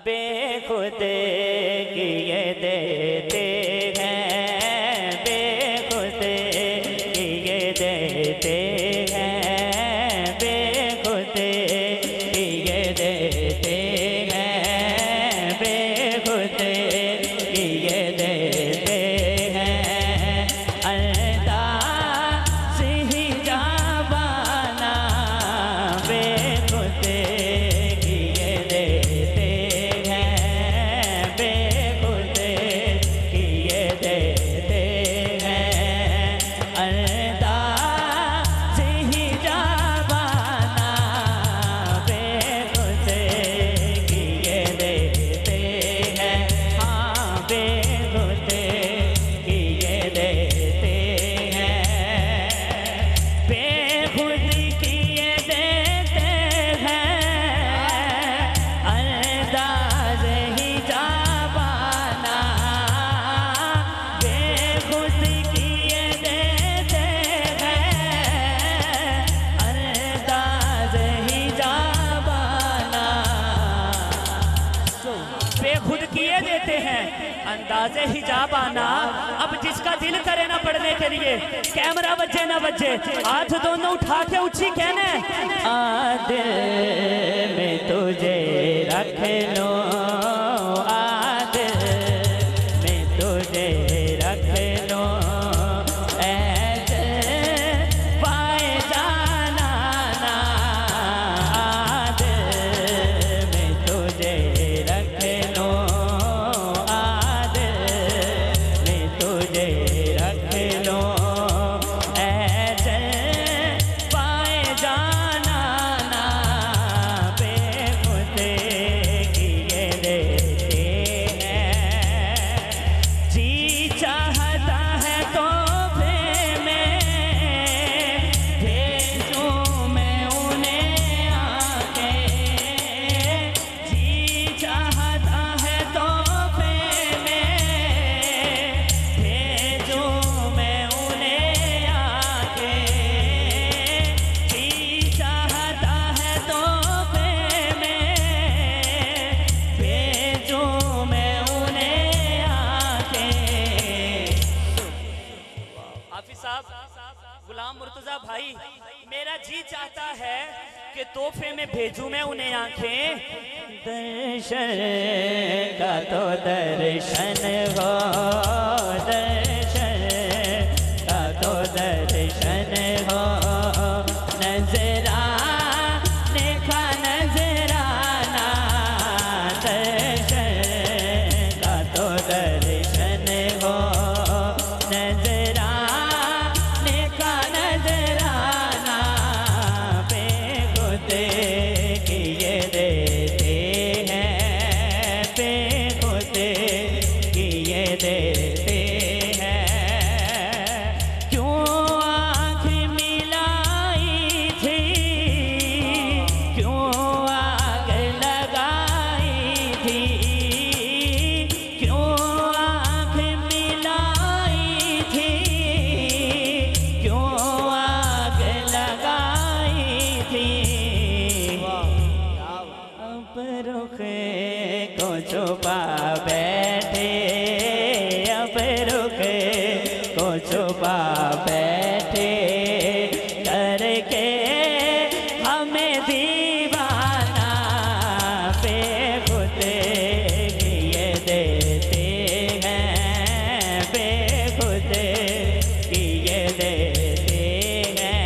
बेखुद किए देते हैं, बेखुद किए देते हैं, बेखुद किए देते हैं, बेखुद किए देते हैं। अंदाज़ ही जावाना बेखुद किए देते हैं, बेखुद किए देते हैं। अंदाज़ ही जावाना बेखुद किए देते हैं, हाँ बेखुद किए देते हैं, बेखुद किए देते हैं। अंदाज़ ही जावाना बेखुद किए देते हैं, अंदाज़ ही जावाना बेखुद किए देते हैं, अंदाज़े हिजाबाना। अब जिसका दिल करे ना पढ़ने के लिए, कैमरा बजे ना बजे, हाथ दोनों उठा के ऊंची कहने, दिल में तुझे रख लो, दिल में तुझे रख लो, ऐसे पाए जाना ना, दिल में तुझे रख लो, दिल में तुझे रख लो, ऐसे पाए जाना ना बेखुद किए देते हैं। जी चाहता है तो मैं भेजूं मैं उन्हें आके, जी चाहता है तो मैं भेजूं मैं उन्हें आके, जी चाहता है तो मैं भेजूं मैं उन्हें आके। हाफिज साहब, गुलाम मुर्तजा भाई, मेरा जी चाहता है कि तोहफे में भेजूं मैं उन्हें आंखें। दर्शन का तो दर्शन हो, दर्शन का तो दर्शन हो, नजराने का नजराना, दर्शन का तो दर्शन हो, नजराने का नजराना बेखुद किए देते हैं, बेखुद किए देते हैं। क्यों आँख मिलाई थी, क्यों आग लगाई थी, क्यों आँख मिलाई थी, क्यों आग लगाई थी। अब रुख को छुपा बैठे, अब रुख को छुपा बैठे, करके हमें दीवाना बेखुद किए देते हैं, बेखुद किए देते हैं।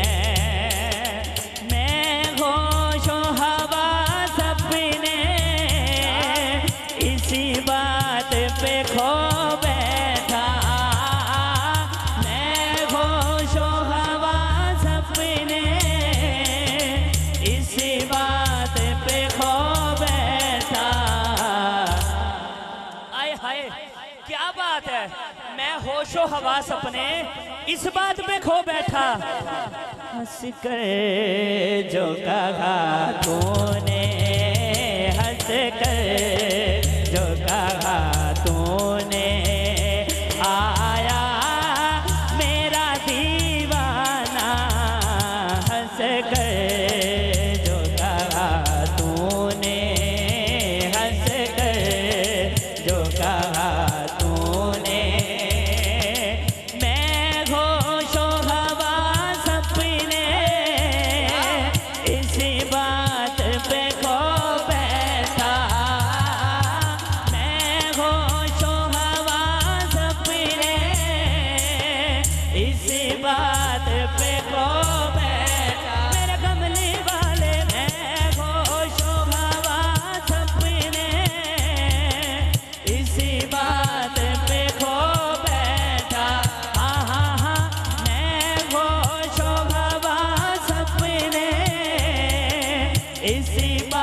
मैं होशो हवास अपने इसी बात पे खो बैठा, मैं होशो हवास अपने इसी बात पे खो बैठा। आए हाय क्या बात है, मैं होशो हवास अपने इस बात पे खो बैठा। हंस कर जो कहा तूने, हंस कर जो कहा तूने, आया मेरा दीवाना। हंस कर जो कहा तूने, हंस कर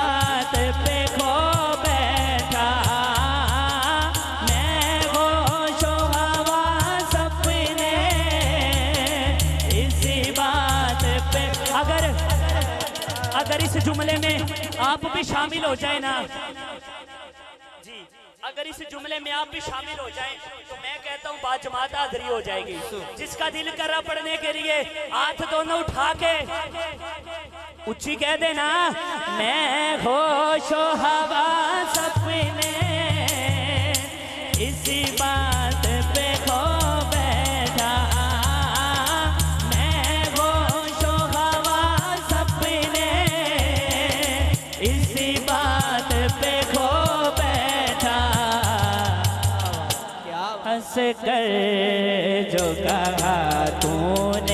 बात पे खो बैठा, मैं होशो हवास अपने इसी बात पे। अगर इस जुमले में आप भी शामिल हो जाए ना जी, अगर इस जुमले में आप भी शामिल हो जाएं तो मैं कहता हूँ बाजमात हाज़िरी हो जाएगी। जिसका दिल कर रहा पढ़ने के लिए हाथ दोनों उठा के ऊंची कह देना, मैं होशो हवास अपने इसी बात पे खो बैठा, मैं होशो हवास अपने इसी बात पे खो बैठा। हंस कर जो कहा तूने